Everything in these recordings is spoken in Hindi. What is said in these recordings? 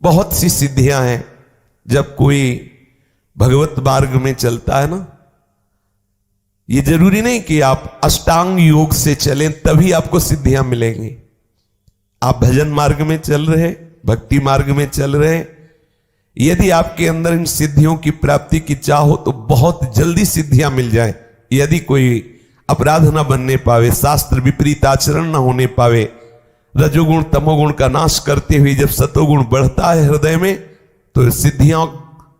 बहुत सी सिद्धियां हैं। जब कोई भगवत मार्ग में चलता है ना, ये जरूरी नहीं कि आप अष्टांग योग से चलें तभी आपको सिद्धियां मिलेंगी। आप भजन मार्ग में चल रहे, भक्ति मार्ग में चल रहे, यदि आपके अंदर इन सिद्धियों की प्राप्ति की चाह हो तो बहुत जल्दी सिद्धियां मिल जाएं। यदि कोई अपराध न बनने पावे, शास्त्र विपरीत आचरण न होने पावे, रजोगुण तमोगुण का नाश करते हुए जब सतोगुण बढ़ता है हृदय में, तो सिद्धियां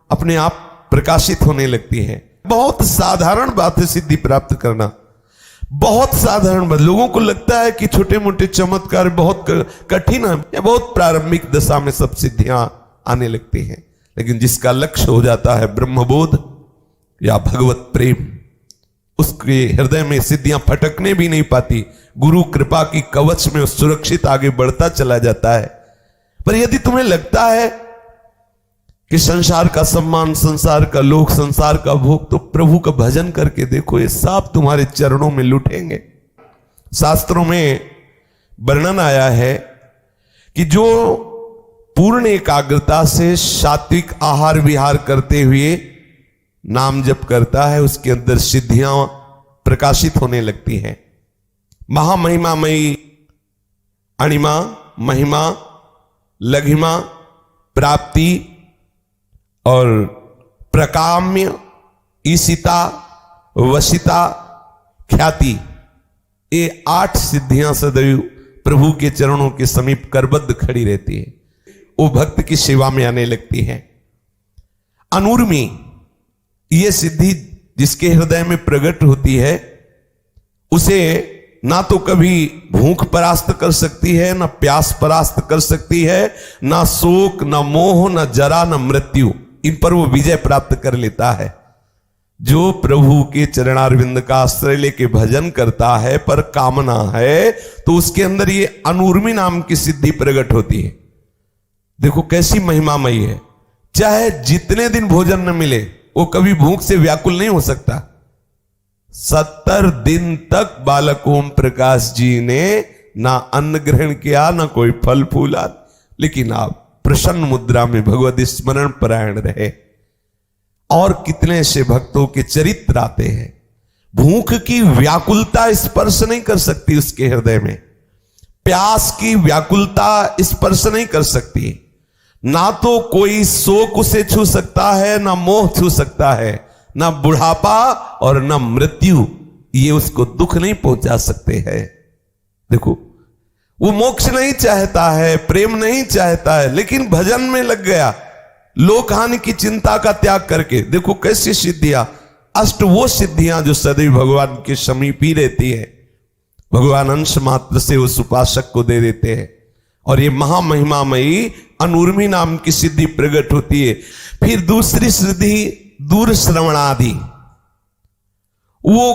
अपने आप प्रकाशित होने लगती हैं। बहुत साधारण बात है सिद्धि प्राप्त करना, बहुत साधारण बात। लोगों को लगता है कि छोटे मोटे चमत्कार बहुत कठिन है, या बहुत प्रारंभिक दशा में सब सिद्धियां आने लगती हैं। लेकिन जिसका लक्ष्य हो जाता है ब्रह्मबोध या भगवत प्रेम, उसके हृदय में सिद्धियां फटकने भी नहीं पाती। गुरु कृपा की कवच में सुरक्षित आगे बढ़ता चला जाता है। पर यदि तुम्हें लगता है कि संसार का सम्मान, संसार का लोक, संसार का भोग, तो प्रभु का भजन करके देखो, ये सब तुम्हारे चरणों में लुटेंगे। शास्त्रों में वर्णन आया है कि जो पूर्ण एकाग्रता से सात्विक आहार विहार करते हुए नाम जप करता है, उसके अंदर सिद्धियां प्रकाशित होने लगती हैं। महामहिमामयी अणिमा, महिमा, लघिमा, प्राप्ति और प्रकाम्य, ईशिता, वशिता, ख्याति, ये 8 सिद्धियां सदैव प्रभु के चरणों के समीप करबद्ध खड़ी रहती है। वो भक्त की सेवा में आने लगती है। अनूर्मी, ये सिद्धि जिसके हृदय में प्रकट होती है, उसे ना तो कभी भूख परास्त कर सकती है, ना प्यास परास्त कर सकती है, ना शोक, ना मोह, ना जरा, ना मृत्यु, इन पर वो विजय प्राप्त कर लेता है। जो प्रभु के चरणारविंद का आश्रय लेके भजन करता है पर कामना है, तो उसके अंदर ये अनूर्मी नाम की सिद्धि प्रकट होती है। देखो कैसी महिमामयी है। चाहे जितने दिन भोजन न मिले, वो कभी भूख से व्याकुल नहीं हो सकता। 70 दिन तक बालक ओम प्रकाश जी ने ना अन्न ग्रहण किया, ना कोई फल फूला, लेकिन आप प्रसन्न मुद्रा में भगवत स्मरण परायण रहे। और कितने से भक्तों के चरित्र आते हैं। भूख की व्याकुलता स्पर्श नहीं कर सकती उसके हृदय में, प्यास की व्याकुलता स्पर्श नहीं कर सकती, ना तो कोई शोक उसे छू सकता है, ना मोह छू सकता है, ना बुढ़ापा और ना मृत्यु, ये उसको दुख नहीं पहुंचा सकते हैं। देखो, वो मोक्ष नहीं चाहता है, प्रेम नहीं चाहता है, लेकिन भजन में लग गया, लोक हानि की चिंता का त्याग करके। देखो कैसी सिद्धियां, अष्ट वो सिद्धियां जो सदैव भगवान के समीप ही रहती है। भगवान अंश मात्र से उस उपासक को दे देते हैं। और ये महामहिमामयी अनूर्मी नाम की सिद्धि प्रकट होती है। फिर दूसरी सिद्धि दूर श्रवणादि, वो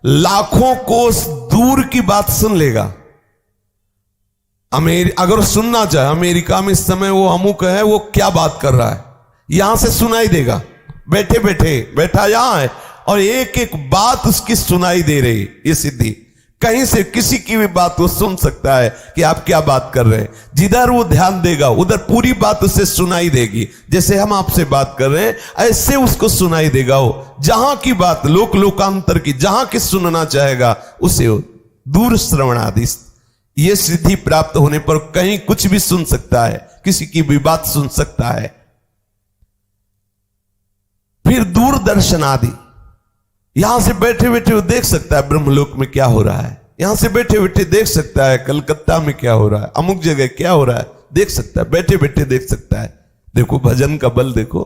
लाखों कोस दूर की बात सुन लेगा। अगर सुनना चाहे, अमेरिका में इस समय वो अमुक है, वो क्या बात कर रहा है, यहां से सुनाई देगा। बैठे बैठे बैठा यहां है और एक एक बात उसकी सुनाई दे रही। ये सिद्धि कहीं से किसी की भी बात वो सुन सकता है कि आप क्या बात कर रहे हैं। जिधर वो ध्यान देगा उधर पूरी बात उसे सुनाई देगी। जैसे हम आपसे बात कर रहे हैं, ऐसे उसको सुनाई देगा। वो जहां की बात, लोक लोकांतर की, जहां की सुनना चाहेगा उसे दूर श्रवणादि, ये सिद्धि प्राप्त होने पर कहीं कुछ भी सुन सकता है, किसी की भी बात सुन सकता है। फिर दूरदर्शन आदि, यहां से बैठे बैठे वो देख सकता है ब्रह्मलोक में क्या हो रहा है, यहां से बैठे बैठे देख सकता है कलकत्ता में क्या हो रहा है, अमुक जगह क्या हो रहा है, देख सकता है, बैठे बैठे देख सकता है। देखो भजन का बल देखो,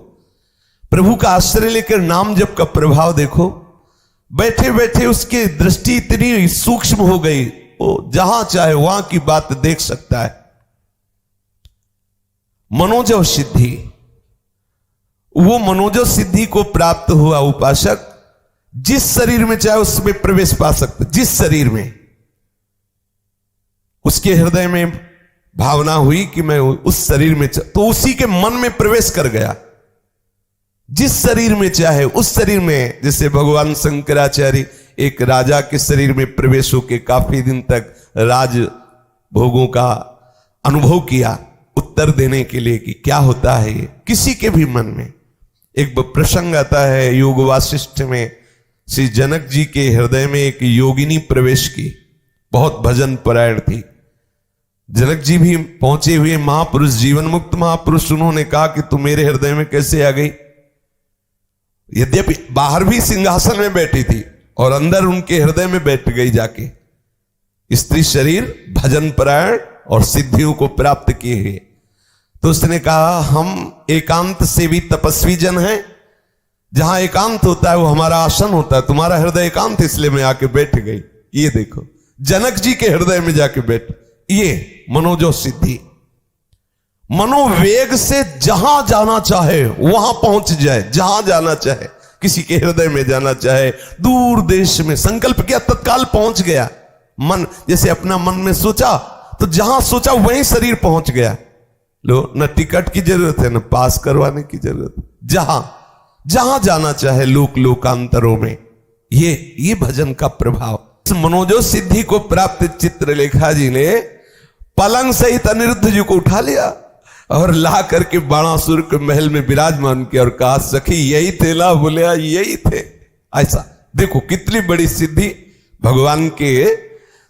प्रभु का आश्रय लेकर नाम जप का प्रभाव देखो। बैठे बैठे उसकी दृष्टि इतनी सूक्ष्म हो गई, वो जहां चाहे वहां की बात देख सकता है। मनोजव सिद्धि, वो मनोजव सिद्धि को प्राप्त हुआ उपासक जिस शरीर में चाहे उसमें प्रवेश पा सकता। जिस शरीर में उसके हृदय में भावना हुई कि मैं उस शरीर में, तो उसी के मन में प्रवेश कर गया। जिस शरीर में चाहे उस शरीर में, जैसे भगवान शंकराचार्य एक राजा के शरीर में प्रवेश होकर काफी दिन तक राज भोगों का अनुभव किया, उत्तर देने के लिए कि क्या होता है ये। किसी के भी मन में एक प्रसंग आता है, योग वासिष्ठ में श्री जनक जी के हृदय में एक योगिनी प्रवेश की, बहुत भजन परायण थी। जनक जी भी पहुंचे हुए महापुरुष, जीवन मुक्त महापुरुष, उन्होंने कहा कि तू मेरे हृदय में कैसे आ गई। यद्यपि बाहर भी सिंहासन में बैठी थी और अंदर उनके हृदय में बैठ गई जाके। स्त्री शरीर, भजन परायण और सिद्धियों को प्राप्त किए हुए। तो उसने कहा हम एकांत से भी तपस्वी जन हैं, जहां एकांत होता है वो हमारा आसन होता है, तुम्हारा हृदय एकांत इसलिए मैं आके बैठ गई। ये देखो जनक जी के हृदय में जाके बैठ, ये मनोजो सिद्धि। मनोवेग से जहां जाना चाहे वहां पहुंच जाए, जहां जाना चाहे, किसी के हृदय में जाना चाहे, दूर देश में संकल्प किया तत्काल पहुंच गया। मन जैसे अपना मन में सोचा तो जहां सोचा वहीं शरीर पहुंच गया। लो, न टिकट की जरूरत है न पास करवाने की जरूरत, जहां जहां जाना चाहे लोक लोकांतरों में। ये भजन का प्रभाव। मनोजो सिद्धि को प्राप्त चित्रलेखा जी ने पलंग सहित अनिरुद्ध जी को उठा लिया और ला करके बाणासुर के महल में विराजमान किया और कहा सखी यही थे ला, बोले यही थे। ऐसा देखो कितनी बड़ी सिद्धि भगवान के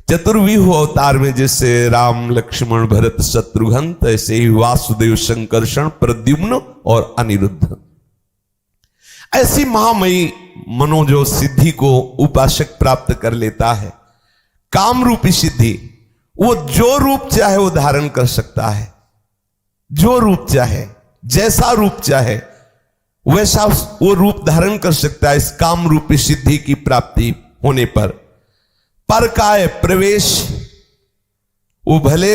चतुर्व्यूह अवतार में, जैसे राम लक्ष्मण भरत शत्रुघ्न, ऐसे ही वासुदेव संकर्षण प्रद्युम्न और अनिरुद्ध। ऐसी महामयी मनोजो सिद्धि को उपासक प्राप्त कर लेता है। काम रूपी सिद्धि, वो जो रूप चाहे वो धारण कर सकता है, जो रूप चाहे, जैसा रूप चाहे वैसा वो रूप धारण कर सकता है इस काम रूपी सिद्धि की प्राप्ति होने पर काय प्रवेश, वो भले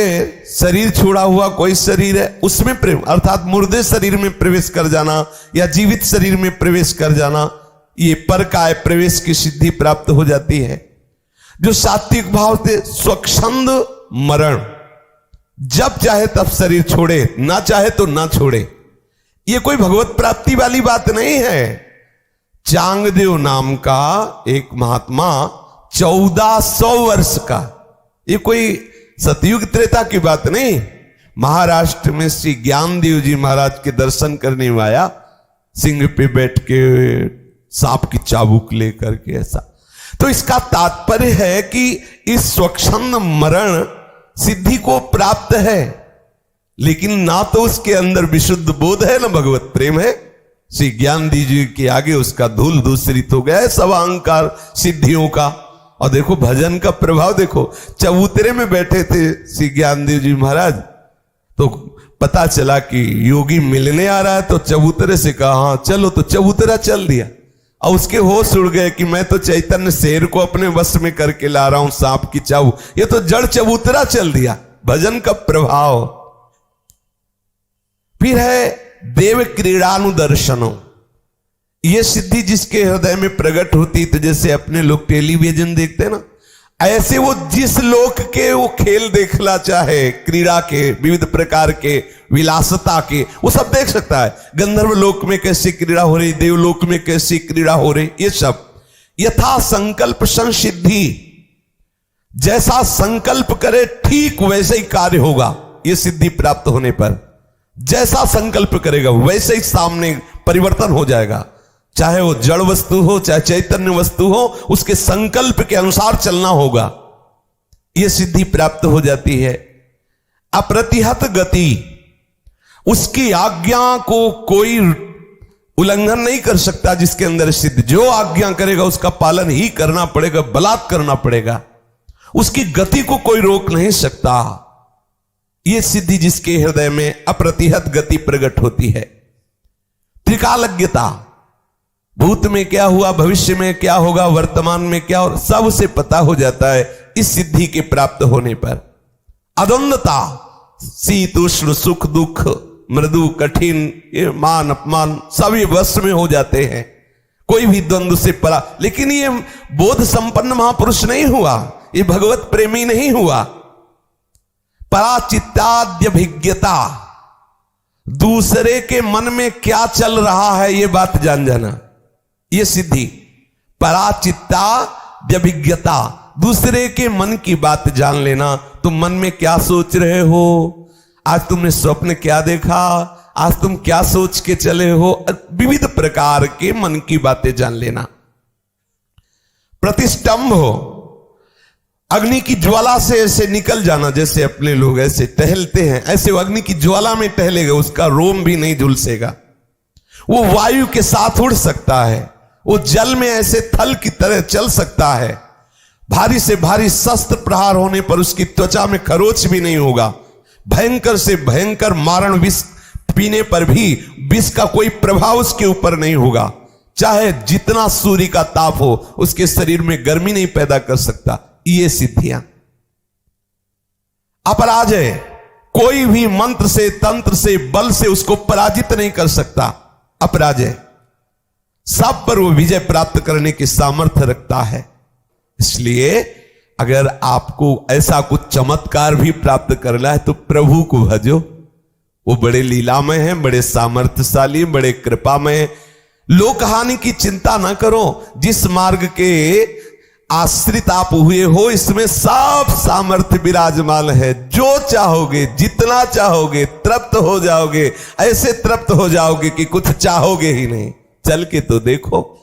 शरीर छोड़ा हुआ कोई शरीर है उसमें प्रेम, अर्थात मुर्दे शरीर में प्रवेश कर जाना या जीवित शरीर में प्रवेश कर जाना, ये पर काय प्रवेश की सिद्धि प्राप्त हो जाती है। जो सात्विक भाव से स्वच्छंद मरण, जब चाहे तब शरीर छोड़े, ना चाहे तो ना छोड़े, ये कोई भगवत प्राप्ति वाली बात नहीं है। चांगदेव नाम का एक महात्मा 1400 वर्ष का, ये कोई सतयुग त्रेता की बात नहीं, महाराष्ट्र में श्री ज्ञानदेव जी महाराज के दर्शन करने में आया, सिंह पे बैठ के सांप की चाबुक लेकर के। ऐसा तो इसका तात्पर्य है कि इस स्वच्छंद मरण सिद्धि को प्राप्त है, लेकिन ना तो उसके अंदर विशुद्ध बोध है ना भगवत प्रेम है। श्री ज्ञानदेव जी के आगे उसका धूल दूसरित हो गया है सब अहंकार सिद्धियों का। और देखो भजन का प्रभाव देखो, चबूतरे में बैठे थे श्री ज्ञानदेव जी महाराज, तो पता चला कि योगी मिलने आ रहा है, तो चबूतरे से कहा हाँ चलो, तो चबूतरा चल दिया। और उसके होश उड़ गए कि मैं तो चैतन्य शेर को अपने वश में करके ला रहा हूं सांप की चाबू, ये तो जड़ चबूतरा चल दिया। भजन का प्रभाव। फिर है देव क्रीड़ानुदर्शनों, ये सिद्धि जिसके हृदय में प्रकट होती, तो जैसे अपने लोग टेलीविजन देखते हैं ना, ऐसे वो जिस लोक के वो खेल देखना चाहे, क्रीड़ा के, विविध प्रकार के, विलासता के, वो सब देख सकता है। गंधर्व लोक में कैसी क्रीड़ा हो रही, देवलोक में कैसी क्रीड़ा हो रही, ये सब यथा संकल्प संसिद्धि, जैसा संकल्प करे ठीक वैसे ही कार्य होगा। ये सिद्धि प्राप्त होने पर जैसा संकल्प करेगा वैसे ही सामने परिवर्तन हो जाएगा। चाहे वो जड़ वस्तु हो चाहे चैतन्य वस्तु हो, उसके संकल्प के अनुसार चलना होगा। यह सिद्धि प्राप्त हो जाती है। अप्रतिहत गति, उसकी आज्ञा को कोई उल्लंघन नहीं कर सकता जिसके अंदर सिद्ध, जो आज्ञा करेगा उसका पालन ही करना पड़ेगा, बलात् करना पड़ेगा, उसकी गति को कोई रोक नहीं सकता। यह सिद्धि जिसके हृदय में अप्रतिहत गति प्रकट होती है। त्रिकालज्ञता, भूत में क्या हुआ, भविष्य में क्या होगा, वर्तमान में क्या हो, सब उसे पता हो जाता है इस सिद्धि के प्राप्त होने पर। अद्वंदता, शीत उष्ण सुख दुख मृदु कठिन, ये मान अपमान सब ये वश में हो जाते हैं, कोई भी द्वंद्व से परा। लेकिन ये बोध संपन्न महापुरुष नहीं हुआ, ये भगवत प्रेमी नहीं हुआ। पराचित्ताद्यभिज्ञता, दूसरे के मन में क्या चल रहा है ये बात जान जाना, ये सिद्धि। पराचित्ता व्यभिज्ञता, दूसरे के मन की बात जान लेना। तुम मन में क्या सोच रहे हो, आज तुमने स्वप्न क्या देखा, आज तुम क्या सोच के चले हो, विविध प्रकार के मन की बातें जान लेना। प्रतिष्ठंभ हो, अग्नि की ज्वाला से ऐसे निकल जाना, जैसे अपने लोग ऐसे टहलते हैं, ऐसे वो अग्नि की ज्वाला में टहलेगा, उसका रोम भी नहीं झुलसेगा। वो वायु के साथ उड़ सकता है, वो जल में ऐसे थल की तरह चल सकता है। भारी से भारी शस्त्र प्रहार होने पर उसकी त्वचा में खरोच भी नहीं होगा। भयंकर से भयंकर मारण विष पीने पर भी विष का कोई प्रभाव उसके ऊपर नहीं होगा। चाहे जितना सूर्य का ताप हो, उसके शरीर में गर्मी नहीं पैदा कर सकता। ये सिद्धियां। अपराजय, कोई भी मंत्र से, तंत्र से, बल से उसको पराजित नहीं कर सकता। अपराजय, सब पर वो विजय प्राप्त करने की सामर्थ्य रखता है। इसलिए अगर आपको ऐसा कुछ चमत्कार भी प्राप्त करना है तो प्रभु को भजो। वो बड़े लीलामय हैं, बड़े सामर्थ्यशाली, बड़े कृपामय हैं। लोक हानि की चिंता ना करो। जिस मार्ग के आश्रित आप हुए हो, इसमें सब सामर्थ्य विराजमान है। जो चाहोगे, जितना चाहोगे, तृप्त हो जाओगे। ऐसे तृप्त हो जाओगे कि कुछ चाहोगे ही नहीं। चल के तो देखो।